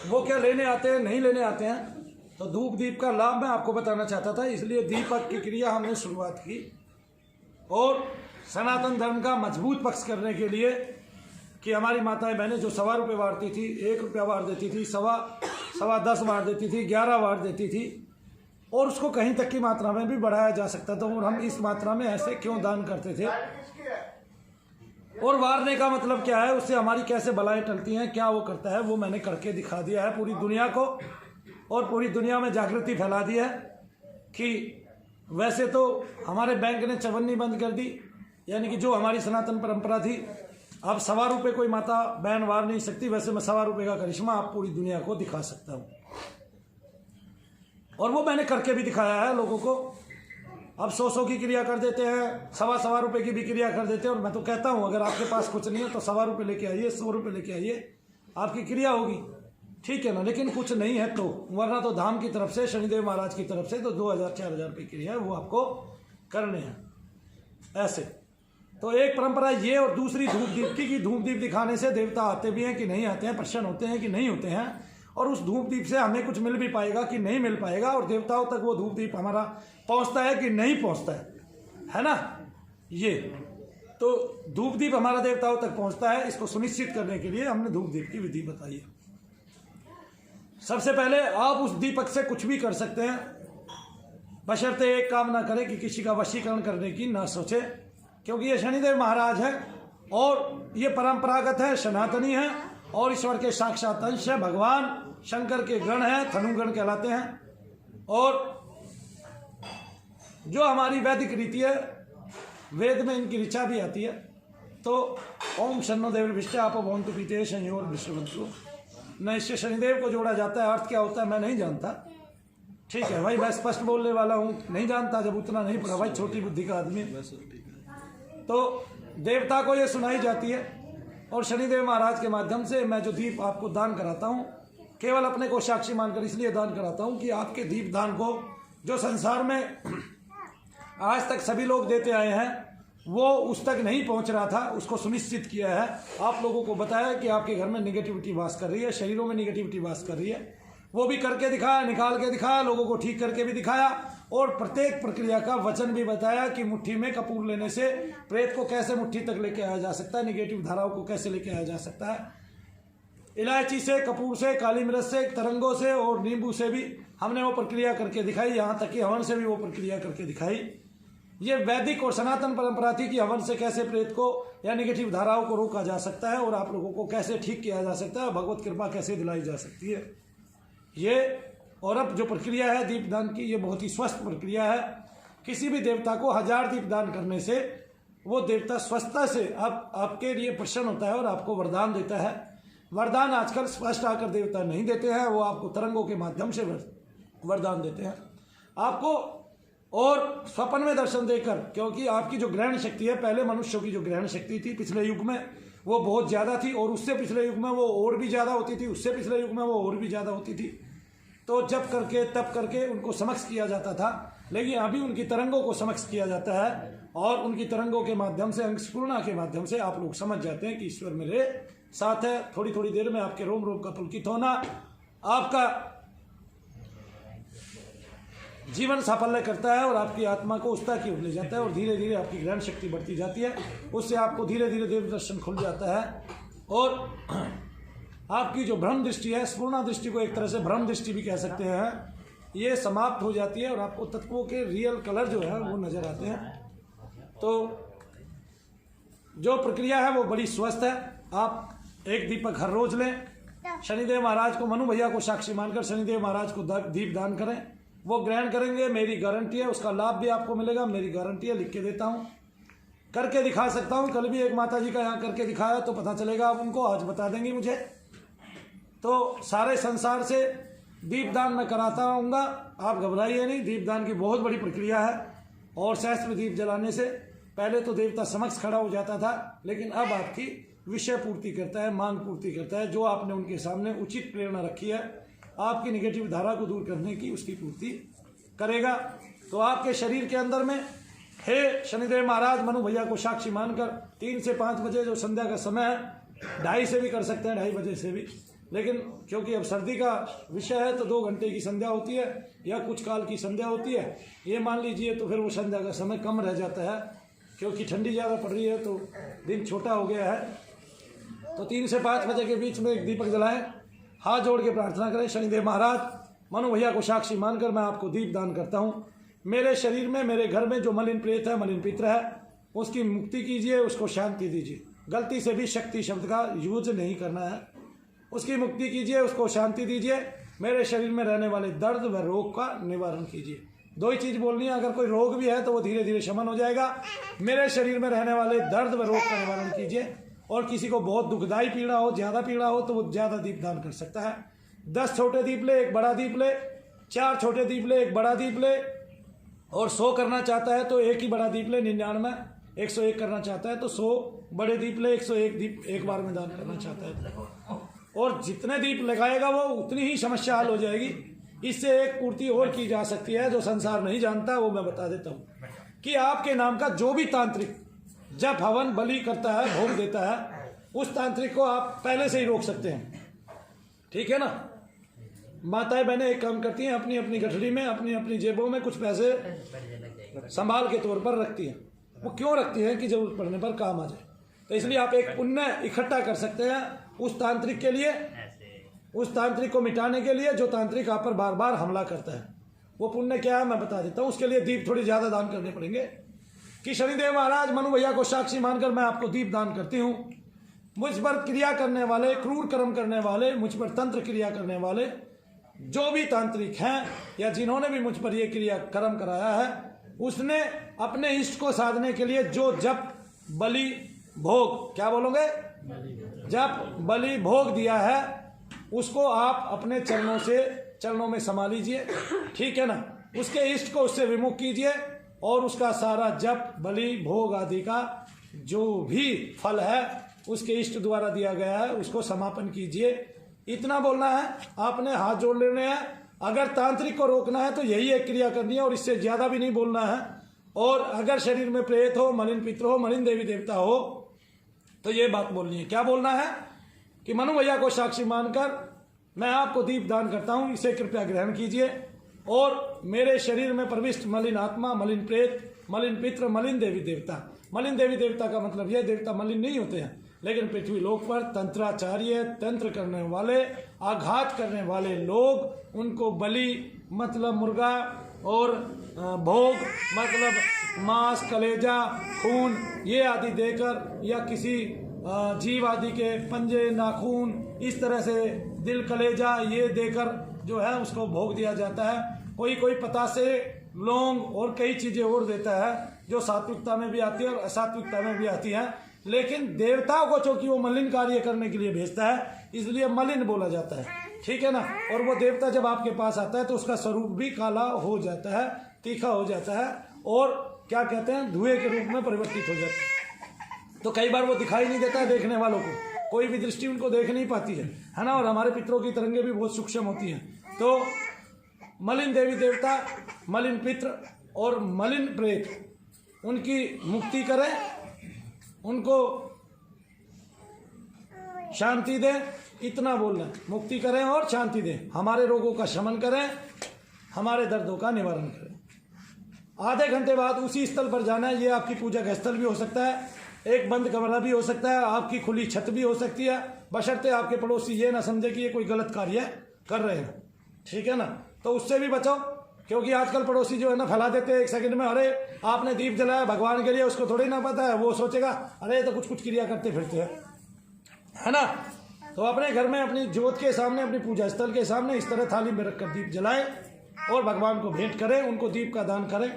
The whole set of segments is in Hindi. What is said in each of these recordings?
वो क्या लेने आते हैं, नहीं लेने आते हैं। तो धूप दीप का लाभ मैं आपको बताना चाहता था, इसलिए दीपक की क्रिया हमने शुरुआत की। और सनातन धर्म का मजबूत पक्ष करने के लिए कि हमारी माताएं बहनें जो ₹1.25 बांटती थी, ₹1 बांट देती थी, सवा 10 बांट देती थी, 11 बांट देती थी, और उसको कहीं तक की मात्रा में भी बढ़ाया जा सकता था। और हम इस मात्रा में ऐसे क्यों दान करते थे, और वारने का मतलब क्या है, उससे हमारी कैसे बलाएं टलती हैं, क्या वो करता है, वो मैंने करके दिखा दिया है पूरी दुनिया को। और पूरी दुनिया में जागृति फैला दी है कि वैसे तो हमारे बैंक ने चवन्नी बंद कर दी, यानी कि जो हमारी सनातन परंपरा थी, अब ₹1.25 कोई माता बहन वार नहीं सकती। वैसे मैं ₹1.25 का करिश्मा आप पूरी दुनिया को दिखा सकता हूँ, और वो मैंने करके भी दिखाया है लोगों को। अब 100 की क्रिया कर देते हैं, ₹1.25 की भी क्रिया कर देते हैं। और मैं तो कहता हूँ अगर आपके पास कुछ नहीं है तो ₹1.25 लेके आइए, ₹100 लेके आइए, आपकी क्रिया होगी, ठीक है ना। लेकिन कुछ नहीं है तो, वरना तो धाम की तरफ से, शनिदेव महाराज की तरफ से तो 2000-4000 की क्रिया है, वो आपको करने हैं ऐसे। तो एक परंपरा ये, और दूसरी धूप दीप की धूप दीप दिखाने से देवता आते भी हैं कि नहीं आते हैं, प्रसन्न होते हैं कि नहीं होते हैं, और उस धूप दीप से हमें कुछ मिल भी पाएगा कि नहीं मिल पाएगा, और देवताओं तक वो धूप दीप हमारा पहुंचता है कि नहीं पहुंचता है ना। ये तो धूप दीप हमारा देवताओं तक पहुंचता है, इसको सुनिश्चित करने के लिए हमने धूप दीप की विधि बताई है। सबसे पहले आप उस दीपक से कुछ भी कर सकते हैं, बशर्ते एक काम ना करें कि किसी का वशीकरण करने की ना सोचे, क्योंकि ये शनिदेव महाराज है और ये परंपरागत है, सनातनी है, और ईश्वर के साक्षात अंश है, भगवान शंकर के गण हैं, धनुगण कहलाते हैं। और जो हमारी वैदिक रीति है, वेद में इनकी ऋचा भी आती है। तो ओम शन्नो देव विष्टा आप भवन्तु पीते संयोर विश्ववन्तु, न इससे शनिदेव को जोड़ा जाता है। अर्थ क्या होता है मैं नहीं जानता, ठीक है भाई, मैं स्पष्ट बोलने वाला हूँ, नहीं जानता जब उतना नहीं पढ़ा भाई, छोटी बुद्धि का आदमी। तो देवता को ये सुनाई जाती है, और शनिदेव महाराज के माध्यम से मैं जो दीप आपको दान कराता हूँ, केवल अपने को साक्षी मानकर इसलिए दान कराता हूँ कि आपके दीप दान को जो संसार में आज तक सभी लोग देते आए हैं, वो उस तक नहीं पहुंच रहा था, उसको सुनिश्चित किया है। आप लोगों को बताया कि आपके घर में निगेटिविटी वास कर रही है, शरीरों में निगेटिविटी वास कर रही है, वो भी करके दिखाया, निकाल के दिखाया, लोगों को ठीक करके भी दिखाया, और प्रत्येक प्रक्रिया का वचन भी बताया कि मुट्ठी में कपूर लेने से प्रेत को कैसे मुट्ठी तक लेके आया जा सकता है, निगेटिव धाराओं को कैसे लेके आया जा सकता है। इलायची से, कपूर से, काली मिर्च से, तरंगों से और नींबू से भी हमने वो प्रक्रिया करके दिखाई, यहाँ तक कि हवन से भी वो प्रक्रिया करके दिखाई। ये वैदिक और सनातन परंपरा थी कि हवन से कैसे प्रेत को या नेगेटिव धाराओं को रोका जा सकता है, और आप लोगों को कैसे ठीक किया जा सकता है, भगवत कृपा कैसे दिलाई जा सकती है ये। और अब जो प्रक्रिया है दीपदान की, ये बहुत ही स्वस्थ प्रक्रिया है। किसी भी देवता को 1000 दीपदान करने से वो देवता स्वस्थता से आपके लिए प्रसन्न होता है और आपको वरदान देता है। वरदान आजकल स्पष्ट आकर देवता नहीं देते हैं, वो आपको तरंगों के माध्यम से वरदान देते हैं आपको, और स्वप्न में दर्शन देकर, क्योंकि आपकी जो ग्रहण शक्ति है, पहले मनुष्यों की जो ग्रहण शक्ति थी पिछले युग में वो बहुत ज़्यादा थी, और उससे पिछले युग में वो और भी ज़्यादा होती थी, उससे पिछले युग में वो और भी ज़्यादा होती थी। तो जब करके तब करके उनको समक्ष किया जाता था, लेकिन अभी उनकी तरंगों को समक्ष किया जाता है, और उनकी तरंगों के माध्यम से, अंशपूर्णा के माध्यम से आप लोग समझ जाते हैं कि ईश्वर मेरे साथ है। थोड़ी थोड़ी देर में आपके रोम रोम का पुलकित होना, आपका जीवन साफल्य करता है, और आपकी आत्मा को उस्ता की ओर ले जाता है, और धीरे धीरे आपकी ग्रहण शक्ति बढ़ती जाती है। उससे आपको धीरे धीरे देव दर्शन खुल जाता है, और आपकी जो भ्रम दृष्टि है, स्पूर्णा दृष्टि को एक तरह से भ्रम दृष्टि भी कह सकते हैं, ये समाप्त हो जाती है, और आपको तत्वों के रियल कलर जो है वो नजर आते हैं। तो जो प्रक्रिया है वो बड़ी स्वस्थ है। आप एक दीपक हर रोज लें, शनिदेव महाराज को, मनु भैया को साक्षी मानकर शनिदेव महाराज को दीप दान करें, वो ग्रहण करेंगे, मेरी गारंटी है, उसका लाभ भी आपको मिलेगा, मेरी गारंटी है, लिख के देता हूँ, करके दिखा सकता हूँ। कल भी एक माता जी का यहाँ करके दिखाया तो पता चलेगा आप उनको, आज बता देंगी मुझे। तो सारे संसार से दीपदान मैं कराता रहूँगा, आप घबराइए नहीं। दीपदान की बहुत बड़ी प्रक्रिया है, और सहस्त्र दीप जलाने से पहले तो देवता समक्ष खड़ा हो जाता था, लेकिन अब आपकी विषय पूर्ति करता है, मांग पूर्ति करता है, जो आपने उनके सामने उचित प्रेरणा रखी है आपकी निगेटिव धारा को दूर करने की, उसकी पूर्ति करेगा। तो आपके शरीर के अंदर में, हे शनिदेव महाराज, मनु भैया को साक्षी मानकर 3 से 5 बजे जो संध्या का समय है, 2:30 से भी कर सकते हैं, 2:30 बजे से भी, लेकिन क्योंकि अब सर्दी का विषय है तो 2 घंटे की संध्या होती है या कुछ काल की संध्या होती है, ये मान लीजिए, तो फिर वो संध्या का समय कम रह जाता है क्योंकि ठंडी ज़्यादा पड़ रही है तो दिन छोटा हो गया है। तो 3 से 5 बजे के बीच में एक दीपक जलाएं, हाथ जोड़ के प्रार्थना करें, शनिदेव महाराज मनु भैया को साक्षी मानकर मैं आपको दीप दान करता हूँ। मेरे शरीर में, मेरे घर में जो मलिन प्रेत है, मलिन पित्र है, उसकी मुक्ति कीजिए, उसको शांति दीजिए। गलती से भी शक्ति शब्द का यूज नहीं करना है। उसकी मुक्ति कीजिए, उसको शांति दीजिए। मेरे शरीर में रहने वाले दर्द व रोग का निवारण कीजिए। 2 ही चीज़ बोलनी है, अगर कोई रोग भी है तो वो धीरे धीरे शमन हो जाएगा। मेरे शरीर में रहने वाले दर्द व रोग का निवारण कीजिए। और किसी को बहुत दुखदाई पीड़ा हो, ज़्यादा पीड़ा हो, तो वो ज़्यादा दीप दान कर सकता है। 10 छोटे दीप ले, 1 बड़ा दीप ले, 4 छोटे दीप ले, 1 बड़ा दीप ले। और 100 करना चाहता है तो 1 ही बड़ा दीप ले, 99, 101 करना चाहता है तो 100 बड़े दीप ले, 101 दीप एक बार में दान करना चाहता है। और जितने दीप लगाएगा वो उतनी ही समस्या हल हो जाएगी। इससे एक पूर्ति और की जा सकती है जो संसार नहीं जानता, वो मैं बता देता हूँ कि आपके नाम का जो भी तांत्रिक जब हवन बलि करता है, भोग देता है, उस तांत्रिक को आप पहले से ही रोक सकते हैं। ठीक है ना। माताएं बहनें एक काम करती हैं, अपनी अपनी गठरी में, अपनी अपनी जेबों में कुछ पैसे संभाल के तौर पर रखती हैं। वो क्यों रखती हैं? कि जरूरत पड़ने पर काम आ जाए। तो इसलिए आप एक पुण्य इकट्ठा कर सकते हैं उस तांत्रिक के लिए, उस तांत्रिक को मिटाने के लिए जो तांत्रिक आप पर बार बार हमला करता है। वो पुण्य क्या है मैं बता देता हूँ। उसके लिए दीप थोड़ी ज़्यादा दान करने पड़ेंगे। कि शनिदेव महाराज मनु भैया को साक्षी मानकर मैं आपको दीप दान करती हूँ। मुझ पर क्रिया करने वाले, क्रूर कर्म करने वाले, मुझ पर तंत्र क्रिया करने वाले जो भी तांत्रिक हैं या जिन्होंने भी मुझ पर ये क्रिया कर्म कराया है, उसने अपने इष्ट को साधने के लिए जो जप बलि भोग, क्या बोलोगे, जप बलि भोग दिया है, उसको आप अपने चरणों में समा लीजिए। ठीक है ना। उसके इष्ट को उससे विमुख कीजिए और उसका सारा जप बलि भोग आदि का जो भी फल है उसके इष्ट द्वारा दिया गया है उसको समापन कीजिए। इतना बोलना है, आपने हाथ जोड़ लेने हैं। अगर तांत्रिक को रोकना है तो यही एक क्रिया करनी है और इससे ज्यादा भी नहीं बोलना है। और अगर शरीर में प्रेत हो, मलिन पित्र हो, मलिन देवी देवता हो तो ये बात बोलनी है। क्या बोलना है? कि मनु भैया को साक्षी मानकर मैं आपको दीप दान करता हूं, इसे कृपया ग्रहण कीजिए। और मेरे शरीर में प्रविष्ट मलिन आत्मा, मलिन प्रेत, मलिन पित्र, मलिन देवी देवता, मलिन देवी देवता का मतलब यह देवता मलिन नहीं होते हैं, लेकिन पृथ्वी लोक पर तंत्राचार्य, तंत्र करने वाले, आघात करने वाले लोग, उनको बलि मतलब मुर्गा और भोग मतलब मांस, कलेजा, खून ये आदि देकर या किसी जीव आदि के पंजे, नाखून, इस तरह से दिल, कलेजा ये देकर जो है उसको भोग दिया जाता है। कोई पतासे, लौंग और कई चीजें और देता है जो सात्विकता में भी आती है और असात्विकता में भी आती है। लेकिन देवताओं को चूंकि वो मलिन कार्य करने के लिए भेजता है इसलिए मलिन बोला जाता है। ठीक है ना। और वो देवता जब आपके पास आता है तो उसका स्वरूप भी काला हो जाता है, तीखा हो जाता है और क्या कहते हैं, धुएं के रूप में परिवर्तित हो जाता है। तो कई बार वो दिखाई नहीं देता है देखने वालों को, कोई भी दृष्टि उनको देख नहीं पाती है ना। और हमारे पितरों की तरंगे भी बहुत सूक्ष्म होती हैं। तो मलिन देवी देवता, मलिन पित्र और मलिन प्रेत, उनकी मुक्ति करें, उनको शांति दें। इतना बोलना, मुक्ति करें और शांति दें, हमारे रोगों का शमन करें, हमारे दर्दों का निवारण करें। आधे घंटे बाद उसी स्थल पर जाना है। ये आपकी पूजा का स्थल भी हो सकता है, एक बंद कमरा भी हो सकता है, आपकी खुली छत भी हो सकती है, बशर्ते आपके पड़ोसी ये ना समझे कि ये कोई गलत कार्य कर रहे हैं। ठीक है ना। तो उससे भी बचो, क्योंकि आजकल पड़ोसी जो है ना फैला देते हैं 1 सेकंड में, अरे आपने दीप जलाया भगवान के लिए, उसको थोड़ी ना पता है, वो सोचेगा अरे तो कुछ क्रिया करते फिरते हैं, है ना। तो अपने घर में अपनी ज्योत के सामने, अपनी पूजा स्थल के सामने इस तरह थाली में रखकर दीप जलाएं और भगवान को भेंट करें, उनको दीप का दान करें।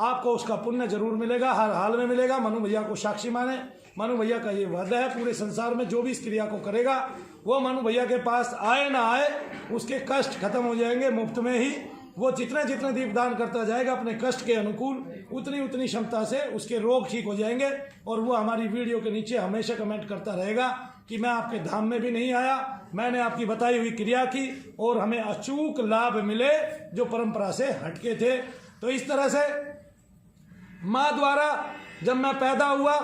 आपको उसका पुण्य जरूर मिलेगा, हर हाल में मिलेगा। मनु भैया को साक्षी माने। मनु भैया का ये वादा है, पूरे संसार में जो भी इस क्रिया को करेगा वो मनु भैया के पास आए ना आए उसके कष्ट खत्म हो जाएंगे मुफ्त में ही। वो जितने जितने दीप दान करता जाएगा अपने कष्ट के अनुकूल, उतनी उतनी क्षमता से उसके रोग ठीक हो जाएंगे। और वो हमारी वीडियो के नीचे हमेशा कमेंट करता रहेगा कि मैं आपके धाम में भी नहीं आया, मैंने आपकी बताई हुई क्रिया की और हमें अचूक लाभ मिले जो परंपरा से हटके थे। तो इस तरह से माँ द्वारा जब मैं पैदा हुआ,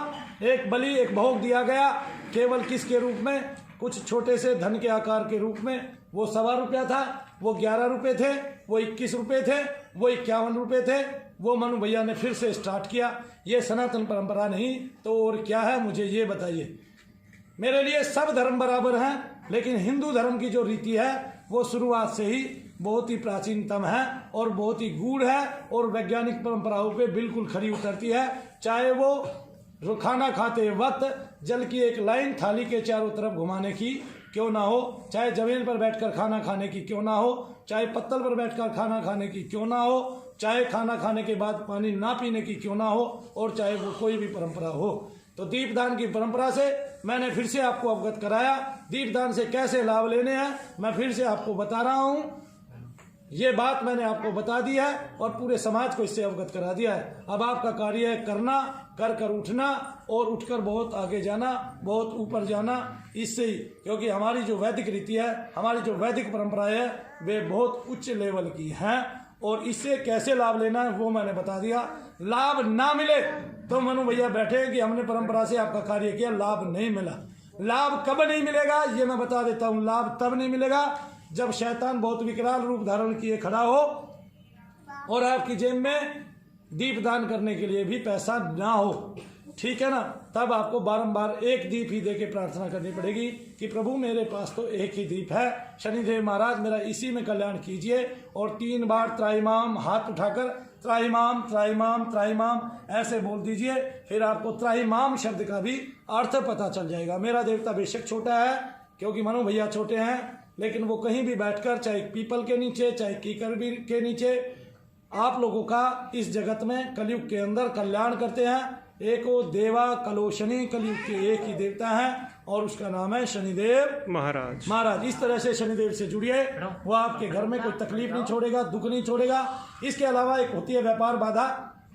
एक बलि, एक भोग दिया गया, केवल किसके रूप में, कुछ छोटे से धन के आकार के रूप में, वो 1.25 रुपया था, वो 11 रुपये थे, वो 21 रुपये थे, वो 51 रुपये थे। वो मनु भैया ने फिर से स्टार्ट किया। ये सनातन परंपरा नहीं तो और क्या है, मुझे ये बताइए। मेरे लिए सब धर्म बराबर हैं, लेकिन हिंदू धर्म की जो रीति है वो शुरुआत से ही बहुत ही प्राचीनतम है और बहुत ही गूढ़ है और वैज्ञानिक परंपराओं पे बिल्कुल खरी उतरती है। चाहे वो खाना खाते वक्त जल की एक लाइन थाली के चारों तरफ घुमाने की क्यों ना हो, चाहे जमीन पर बैठकर खाना खाने की क्यों ना हो, चाहे पत्तल पर बैठकर खाना खाने की क्यों ना हो, चाहे खाना खाने के बाद पानी ना पीने की क्यों ना हो, और चाहे वो कोई भी परंपरा हो। तो दीपदान की परंपरा से मैंने फिर से आपको अवगत कराया। दीपदान से कैसे लाभ लेने हैं मैं फिर से आपको बता रहा हूं। ये बात मैंने आपको बता दी है और पूरे समाज को इससे अवगत करा दिया है। अब आपका कार्य है करना, कर कर उठना और उठकर बहुत आगे जाना, बहुत ऊपर जाना। इससे ही, क्योंकि हमारी जो वैदिक रीति है, हमारी जो वैदिक परंपराएं है, वे बहुत उच्च लेवल की हैं और इससे कैसे लाभ लेना है वो मैंने बता दिया। लाभ ना मिले तो मनु भैया बैठे कि हमने परंपरा से आपका कार्य किया, लाभ नहीं मिला। लाभ कब नहीं मिलेगा ये मैं बता देता हूं। लाभ तब नहीं मिलेगा जब शैतान बहुत विकराल रूप धारण किए खड़ा हो और आपकी जेब में दीप दान करने के लिए भी पैसा ना हो, ठीक है ना। तब आपको बारंबार एक दीप ही देके प्रार्थना करनी पड़ेगी कि प्रभु मेरे पास तो एक ही दीप है, शनिदेव महाराज मेरा इसी में कल्याण कीजिए। और 3 बार त्राहिमाम हाथ उठाकर त्राहिमाम त्राहिमाम त्राहिमाम ऐसे बोल दीजिए। फिर आपको त्राहिमाम शब्द का भी अर्थ पता चल जाएगा। मेरा देवता बेशक छोटा है क्योंकि मनु भैया छोटे हैं, लेकिन वो कहीं भी बैठकर, चाहे पीपल के नीचे चाहे कीकर के नीचे, आप लोगों का इस जगत में कलयुग के अंदर कल्याण करते हैं। एको देवा कलो शनि, कलयुग के एक ही देवता है और उसका नाम है शनिदेव महाराज। इस तरह से शनिदेव से जुड़िए, वो आपके घर में कोई तकलीफ नहीं छोड़ेगा, दुख नहीं छोड़ेगा। इसके अलावा एक होती है व्यापार बाधा।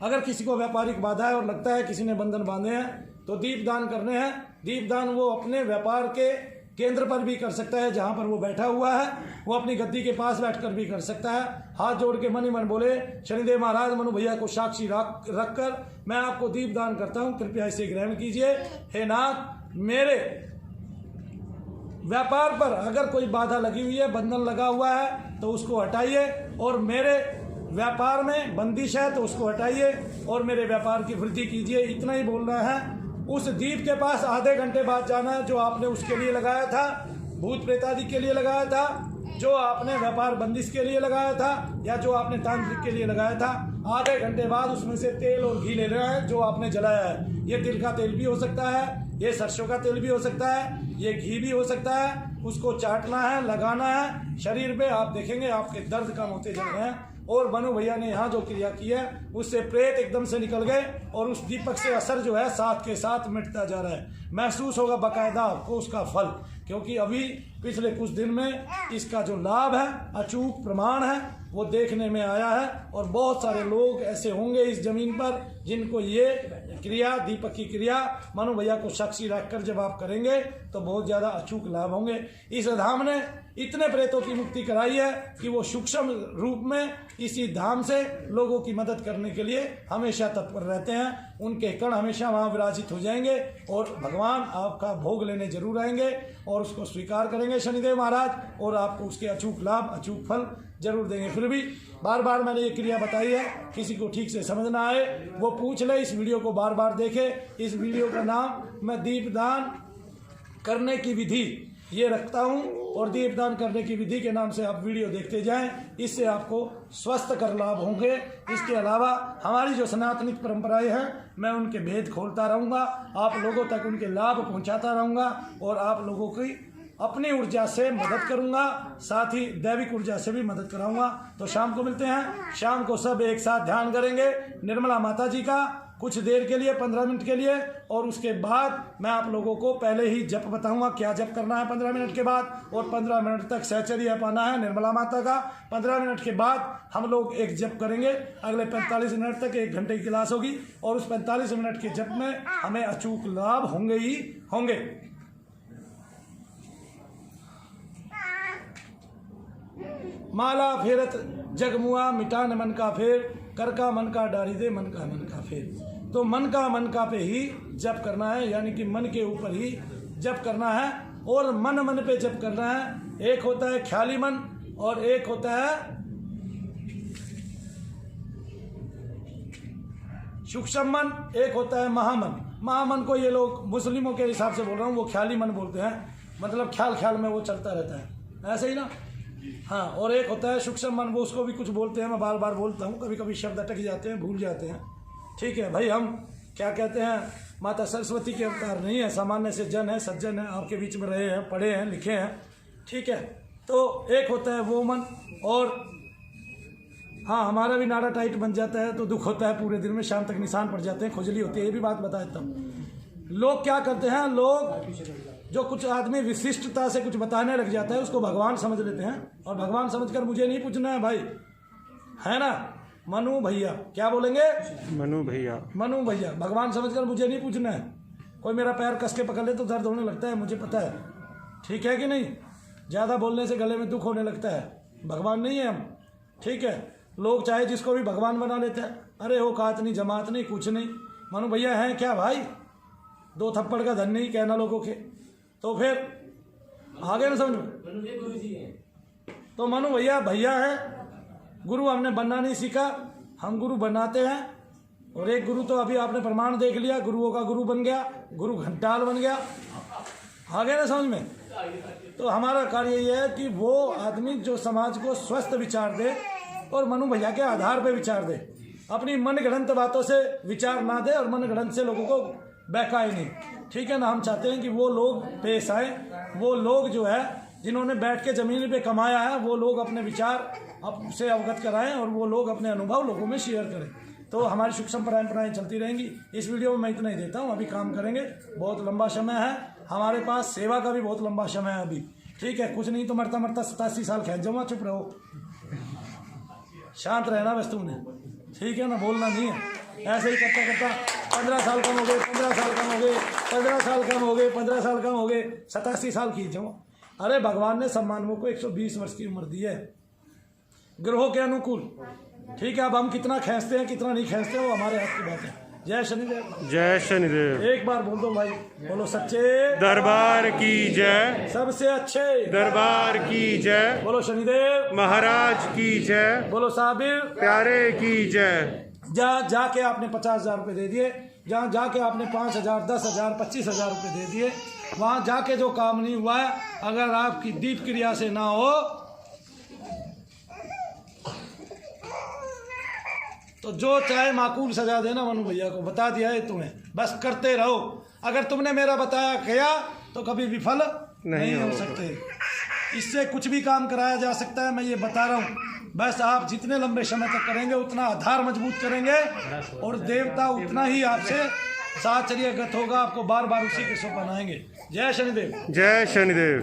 अगर किसी को व्यापारिक बाधा है और लगता है किसी ने बंधन बांधे हैं तो दीप दान करने हैं। दीप दान वो अपने व्यापार के केंद्र पर भी कर सकता है, जहां पर वो बैठा हुआ है, वो अपनी गद्दी के पास बैठकर भी कर सकता है। हाथ जोड़ के मन ही मन बोले, शनिदेव महाराज मनु भैया को साक्षी रखकर मैं आपको दीप दान करता हूं, कृपया इसे ग्रहण कीजिए। हे नाथ, मेरे व्यापार पर अगर कोई बाधा लगी हुई है, बंधन लगा हुआ है तो उसको हटाइए, और मेरे व्यापार में बंदिश है तो उसको हटाइए और मेरे व्यापार की वृद्धि कीजिए। इतना ही बोलना है। उस दीप के पास आधे घंटे बाद जाना है जो आपने उसके लिए लगाया था, भूत प्रेत आदि के लिए लगाया था, जो आपने व्यापार बंदिश के लिए लगाया था, या जो आपने तांत्रिक के लिए लगाया था। आधे घंटे बाद उसमें से तेल और घी ले लेना है जो आपने जलाया है। ये तिल का तेल भी हो सकता है, ये सरसों का तेल भी हो सकता है, ये घी भी हो सकता है। उसको चाटना है, लगाना है शरीर पे। आप देखेंगे आपके दर्द कम होते जा रहे हैं। और मनु भैया ने यहाँ जो क्रिया की है उससे प्रेत एकदम से निकल गए और उस दीपक से असर जो है साथ के साथ मिटता जा रहा है। महसूस होगा बाकायदा आपको उसका फल, क्योंकि अभी पिछले कुछ दिन में इसका जो लाभ है, अचूक प्रमाण है, वो देखने में आया है। और बहुत सारे लोग ऐसे होंगे इस जमीन पर जिनको ये क्रिया, दीपक की क्रिया मनु भैया को साक्षी रखकर जब आप करेंगे तो बहुत ज़्यादा अचूक लाभ होंगे। इस धाम ने इतने प्रेतों की मुक्ति कराई है कि वो सूक्ष्म रूप में इसी धाम से लोगों की मदद करने के लिए हमेशा तत्पर रहते हैं। उनके कण हमेशा वहाँ विराजित हो जाएंगे और भगवान आपका भोग लेने जरूर आएंगे और उसको स्वीकार करेंगे शनिदेव महाराज, और आपको उसके अचूक लाभ, अचूक फल जरूर देंगे। फिर भी बार बार मैंने ये क्रिया बताई है, किसी को ठीक से समझ ना आए वो पूछ ले, इस वीडियो को बार बार देखे। इस वीडियो का नाम मैं दीपदान करने की विधि ये रखता हूँ, और दीपदान करने की विधि के नाम से आप वीडियो देखते जाएं, इससे आपको स्वस्थ कर लाभ होंगे। इसके अलावा हमारी जो सनातनिक परंपराएं हैं मैं उनके भेद खोलता रहूँगा, आप लोगों तक उनके लाभ पहुँचाता रहूँगा और आप लोगों की अपनी ऊर्जा से मदद करूँगा, साथ ही दैविक ऊर्जा से भी मदद कराऊँगा। तो शाम को मिलते हैं, शाम को सब एक साथ ध्यान करेंगे निर्मला माता जी का कुछ देर के लिए, 15 मिनट के लिए, और उसके बाद मैं आप लोगों को पहले ही जप बताऊंगा क्या जप करना है 15 मिनट के बाद, और 15 मिनट तक सहचर्य पाना है निर्मला माता का। 15 मिनट के बाद हम लोग एक जप करेंगे, अगले 45 मिनट तक 1 घंटे की क्लास होगी, और उस 45 मिनट के जप में हमें अचूक लाभ होंगे ही होंगे। माला फेरत जगमुआ मिटान मन का फेर, कर का मन का डारी दे मन का फेर। तो मन का पे ही जप करना है, यानी कि मन के ऊपर ही जप करना है। और मन मन पे जप करना है। एक होता है ख्याली मन और एक होता है सूक्ष्म मन, एक होता है महामन। महामन को ये लोग मुस्लिमों के हिसाब से बोल रहा हूँ, वो ख्याली मन बोलते हैं, मतलब ख्याल ख्याल में वो चलता रहता है, ऐसे ही ना। हाँ, और एक होता है सूक्ष्म मन, वो उसको भी कुछ बोलते हैं, मैं बार बार बोलता हूँ, कभी कभी शब्द अटक जाते हैं, भूल जाते हैं। ठीक है भाई, हम क्या कहते हैं, माता सरस्वती के अवतार नहीं है, सामान्य से जन है, सज्जन है, आपके बीच में रहे हैं, पढ़े हैं, लिखे हैं। ठीक है, तो एक होता है वो मन। और हाँ, हमारा भी नाड़ा टाइट बन जाता है तो दुख होता है पूरे दिन में, शाम तक निशान पड़ जाते हैं, खुजली होती है, ये भी बात बता देता हूँ। लोग क्या करते हैं, लोग जो कुछ आदमी विशिष्टता से कुछ बताने लग जाता है उसको भगवान समझ लेते हैं, और भगवान समझकर मुझे नहीं पूछना है भाई, है ना। मनु भैया, क्या बोलेंगे, मनु भैया, मनु भैया, भगवान समझकर मुझे नहीं पूछना है। कोई मेरा पैर कस के पकड़ ले तो दर्द होने लगता है, मुझे पता है, ठीक है कि नहीं। ज़्यादा बोलने से गले में दुख होने लगता है, भगवान नहीं है हम। ठीक है, लोग चाहे जिसको भी भगवान बना लेते हैं, अरे हो कात नहीं, जमात नहीं, कुछ नहीं, मनु भैया हैं क्या भाई, 2 थप्पड़ का धन नहीं कहना लोगों के, तो फिर आगे ना समझ में। तो मनु भैया भैया है, गुरु हमने बनना नहीं सीखा, हम गुरु बनाते हैं। और एक गुरु तो अभी आपने प्रमाण देख लिया, गुरुओं का गुरु बन गया, गुरु घंटाल बन गया, आगे ना समझ में। तो हमारा कार्य ये है कि वो आदमी जो समाज को स्वस्थ विचार दे और मनु भैया के आधार पे विचार दे, अपनी मन गढ़ंत बातों से विचार ना दे और मन गढ़ंत से लोगों को बहकाए नहीं। ठीक है ना, हम चाहते हैं कि वो लोग पेश आए, वो लोग जो है जिन्होंने बैठ के ज़मीन पे कमाया है, वो लोग अपने विचार से अवगत कराएं और वो लोग अपने अनुभव लोगों में शेयर करें। तो हमारी सूक्ष्म परंपराएं चलती रहेंगी। इस वीडियो में मैं इतना ही देता हूँ, अभी काम करेंगे, बहुत लंबा समय है हमारे पास, सेवा का भी बहुत लंबा समय है अभी। ठीक है, कुछ नहीं तो मरता मरता 87 साल खैर जाऊँगा, चुप रहो, शांत रहना बस तुमने, ठीक है ना, बोलना नहीं है। ऐसे ही करता करता 15 साल कम हो गए, 15 साल कम हो गए, 15 साल कम हो गए, 15 साल कम हो गए, 87 साल खींच जाऊँ। अरे भगवान ने सब मानवों को 120 वर्ष की उम्र दी है ग्रहों के अनुकूल। ठीक है, अब हम कितना खींचते हैं कितना नहीं खींचते वो हमारे हाथ की बात है। जय शनिदेव, जय शनिदेव। एक बार बोल दो भाई, बोलो सच्चे दरबार की जय, सबसे अच्छे दरबार की जय, बोलो शनिदेव महाराज की जय, बोलो साबिर प्यारे की जय। जहाँ जाके आपने 50,000 रुपये दे दिए, जहाँ जाके आपने 5,000, 10,000, 25,000 रुपये दे दिए, वहाँ जाके जो काम नहीं हुआ है, अगर आपकी दीप क्रिया से ना हो तो जो चाहे माकूल सजा देना मनु भैया को, बता दिया है तुम्हें, बस करते रहो। अगर तुमने मेरा बताया किया तो कभी विफल नहीं हो सकते। इससे कुछ भी काम कराया जा सकता है, मैं ये बता रहा हूँ। बस आप जितने लंबे समय तक करेंगे उतना आधार मजबूत करेंगे और देवता उतना ही आपसे साचर्यगत होगा, आपको बार बार उसी के सो बनाएंगे। जय शनिदेव, जय शनिदेव।